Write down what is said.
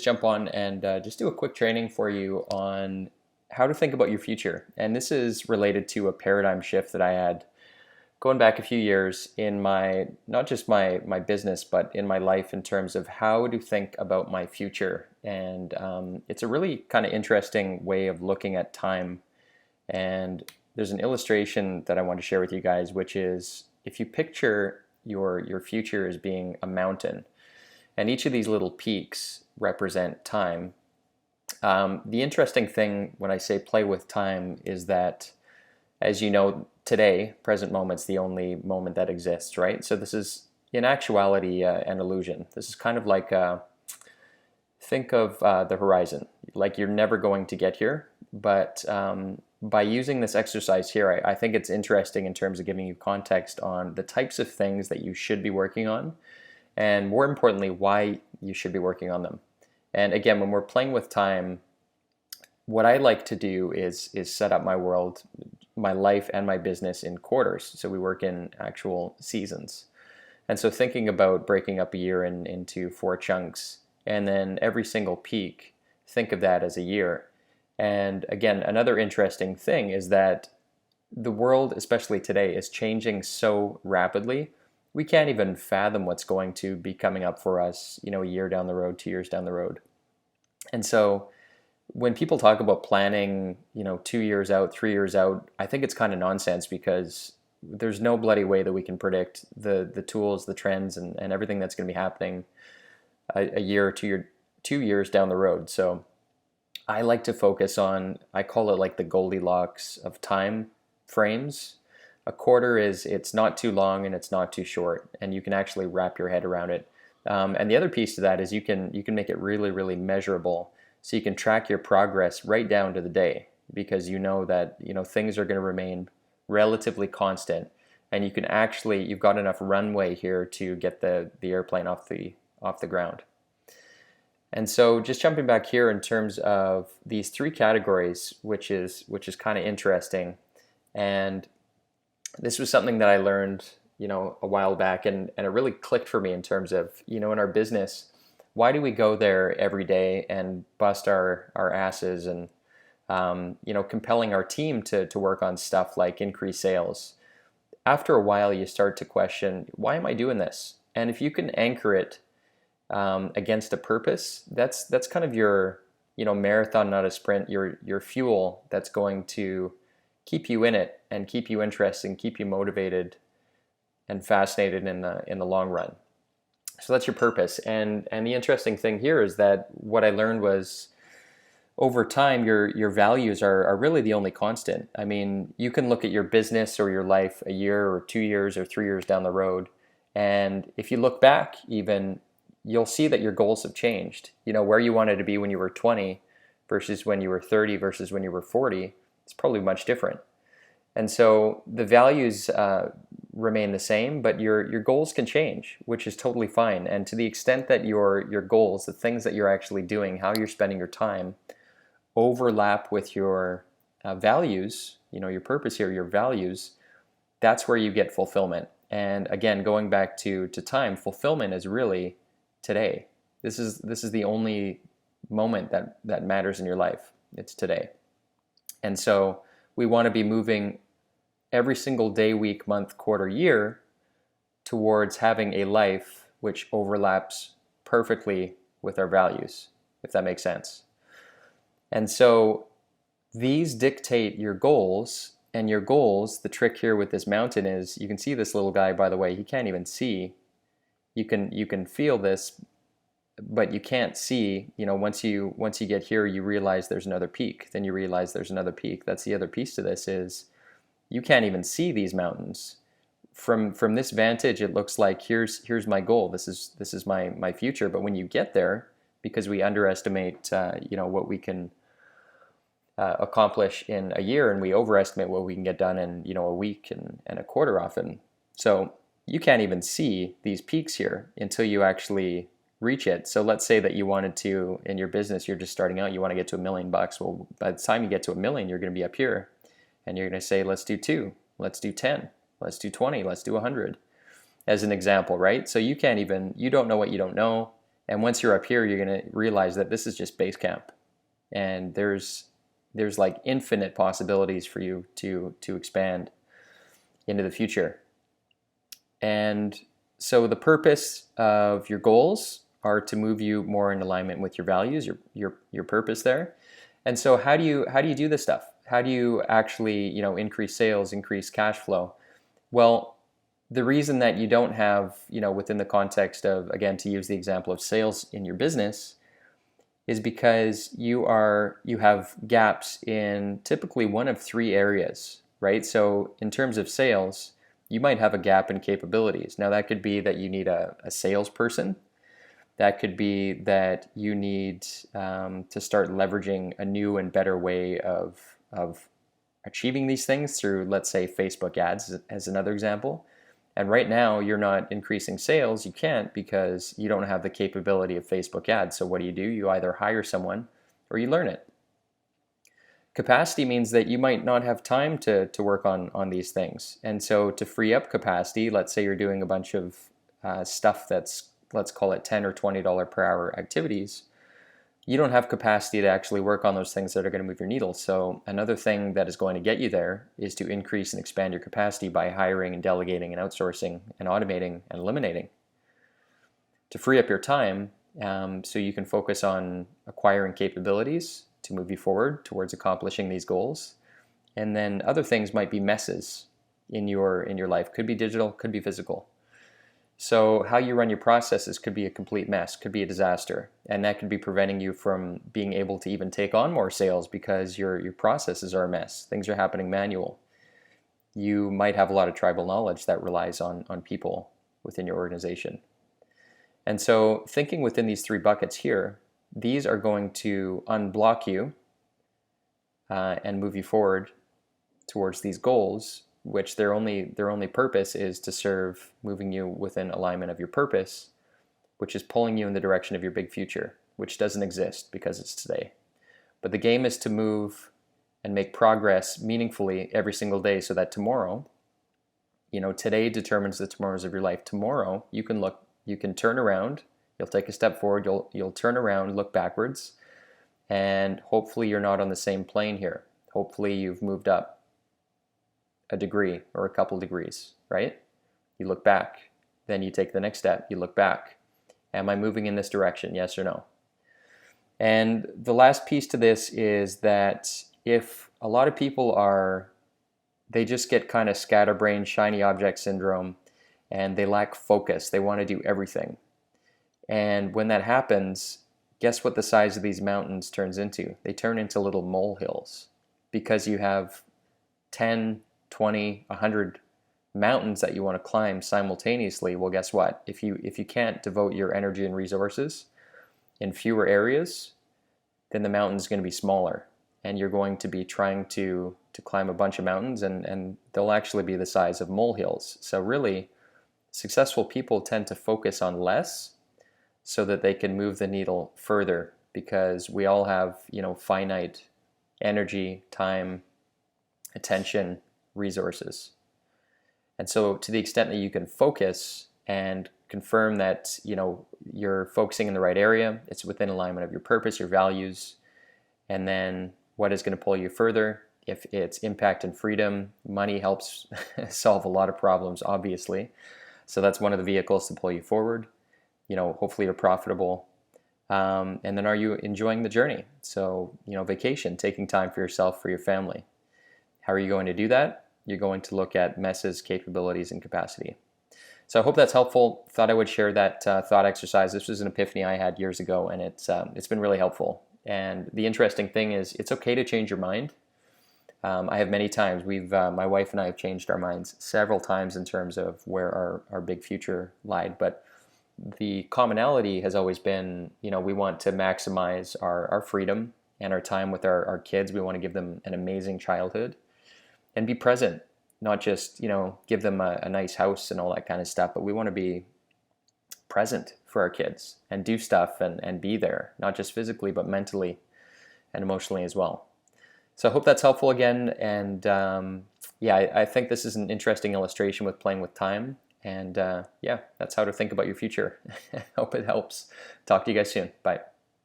jump on and just do a quick training for you on how to think about your future. And this is related to a paradigm shift that I had going back a few years in my, not just my business, but in my life in terms of how to think about my future. And it's a really kind of interesting way of looking at time. And there's an illustration that I want to share with you guys, which is if you picture your future as being a mountain, and each of these little peaks represent time. The interesting thing when I say play with time is that, as you know, today, present moment's the only moment that exists, right? So this is, in actuality, an illusion. This is kind of like, think of the horizon. Like you're never going to get here, but by using this exercise here, I think it's interesting in terms of giving you context on the types of things that you should be working on, and more importantly, why you should be working on them. And again, when we're playing with time, what I like to do is set up my world, my life, and my business in quarters. So we work in actual seasons. And so thinking about breaking up a year into 4 chunks, and then every single peak, think of that as a year. And again, another interesting thing is that the world, especially today, is changing so rapidly. We can't even fathom what's going to be coming up for us, a year down the road, 2 years down the road. And so when people talk about planning, 2 years out, 3 years out, I think it's kind of nonsense because there's no bloody way that we can predict the tools, the trends, and everything that's going to be happening a year or 2 years down the road. So I like to focus on, I call it like the Goldilocks of time frames. A quarter it's not too long and it's not too short, and you can actually wrap your head around it. And the other piece to that is you can make it really, really measurable, so you can track your progress right down to the day, because you know that things are going to remain relatively constant, and you've got enough runway here to get the airplane off the ground. And so just jumping back here in terms of these 3 categories, which is kind of interesting. And this was something that I learned, a while back, and it really clicked for me in terms of, in our business, why do we go there every day and bust our asses and, compelling our team to work on stuff like increase sales? After a while, you start to question, why am I doing this? And if you can anchor it against a purpose, that's kind of your marathon, not a sprint, your fuel that's going to keep you in it and keep you interested and keep you motivated and fascinated in the long run. So that's your purpose. And the interesting thing here is that what I learned was, over time, your values are really the only constant. I mean, you can look at your business or your life a year or 2 years or 3 years down the road, and if you look back even, you'll see that your goals have changed. Where you wanted to be when you were 20 versus when you were 30 versus when you were 40, it's probably much different. And so the values remain the same, but your goals can change, which is totally fine. And to the extent that your goals, the things that you're actually doing, how you're spending your time, overlap with your values, your purpose here, your values, that's where you get fulfillment. And again, going back to time, fulfillment is really today. This is the only moment that matters in your life. It's today. And so we want to be moving every single day, week, month, quarter, year towards having a life which overlaps perfectly with our values, if that makes sense. And so these dictate your goals, and your goals, the trick here with this mountain is, you can see this little guy, by the way, he can't even see. You can feel this, but you can't see. Once you get here, you realize there's another peak. Then you realize there's another peak. That's the other piece to this is, you can't even see these mountains. From this vantage, it looks like here's my goal. This is my future. But when you get there, because we underestimate what we can accomplish in a year, and we overestimate what we can get done in a week and a quarter often. So you can't even see these peaks here until you actually reach it. So let's say that you wanted to, in your business, you're just starting out, you want to get to $1 million. Well, by the time you get to $1 million, you're going to be up here, and you're going to say, let's do 2, let's do 10, let's do 20, let's do 100, as an example, right? So you don't know what you don't know. And once you're up here, you're going to realize that this is just base camp, and there's like infinite possibilities for you to expand into the future. And so the purpose of your goals are to move you more in alignment with your values, your purpose there. And so how do you do this stuff? How do you actually, increase sales, increase cash flow? Well, the reason that you don't have, within the context of, again, to use the example of sales in your business, is because you have gaps in typically one of three areas, right? So in terms of sales, you might have a gap in capabilities. Now that could be that you need a salesperson. That could be that you need to start leveraging a new and better way of achieving these things through, let's say, Facebook ads as another example. And right now you're not increasing sales. You can't because you don't have the capability of Facebook ads. So what do? You either hire someone or you learn it. Capacity means that you might not have time to work on these things. And so to free up capacity, let's say you're doing a bunch of stuff that's, let's call it $10 or $20 per hour activities. You don't have capacity to actually work on those things that are going to move your needle. So another thing that is going to get you there is to increase and expand your capacity by hiring and delegating and outsourcing and automating and eliminating. To free up your time so you can focus on acquiring capabilities to move you forward towards accomplishing these goals. And then other things might be messes in your life. Could be digital, could be physical. So how you run your processes could be a complete mess, could be a disaster. And that could be preventing you from being able to even take on more sales because your processes are a mess. Things are happening manual. You might have a lot of tribal knowledge that relies on people within your organization. And so thinking within these three buckets here, these are going to unblock you and move you forward towards these goals, which their only purpose is to serve moving you within alignment of your purpose, which is pulling you in the direction of your big future, which doesn't exist because it's today. But the game is to move and make progress meaningfully every single day so that tomorrow, today determines the tomorrows of your life. Tomorrow, you can turn around, you'll take a step forward, you'll turn around, look backwards, and hopefully you're not on the same plane here. Hopefully you've moved up a degree or a couple degrees, right? You look back, then you take the next step, you look back. Am I moving in this direction? Yes or no? And the last piece to this is that if a lot of people they just get kind of scatterbrained, shiny object syndrome, and they lack focus. They want to do everything. And when that happens, guess what the size of these mountains turns into? They turn into little molehills because you have 10, 20, 100 mountains that you want to climb simultaneously. Well, guess what? If you can't devote your energy and resources in fewer areas, then the mountain's going to be smaller, and you're going to be trying to climb a bunch of mountains, and they'll actually be the size of molehills. So really, successful people tend to focus on less so that they can move the needle further, because we all have, finite energy, time, attention, resources. And so to the extent that you can focus and confirm that, you're focusing in the right area, it's within alignment of your purpose, your values, and then what is going to pull you further. If it's impact and freedom, money helps solve a lot of problems, obviously. So that's one of the vehicles to pull you forward. Hopefully you're profitable. And then are you enjoying the journey? So, vacation, taking time for yourself, for your family. How are you going to do that? You're going to look at messes, capabilities, and capacity. So I hope that's helpful. Thought I would share that thought exercise. This was an epiphany I had years ago, and it's been really helpful. And the interesting thing is, it's okay to change your mind. I have many times. My wife and I have changed our minds several times in terms of where our big future lied. But the commonality has always been, we want to maximize our freedom and our time with our kids. We want to give them an amazing childhood and be present, not just, give them a nice house and all that kind of stuff, but we want to be present for our kids and do stuff and be there, not just physically, but mentally and emotionally as well. So I hope that's helpful again. And I think this is an interesting illustration with playing with time. And yeah, that's how to think about your future. Hope it helps. Talk to you guys soon. Bye.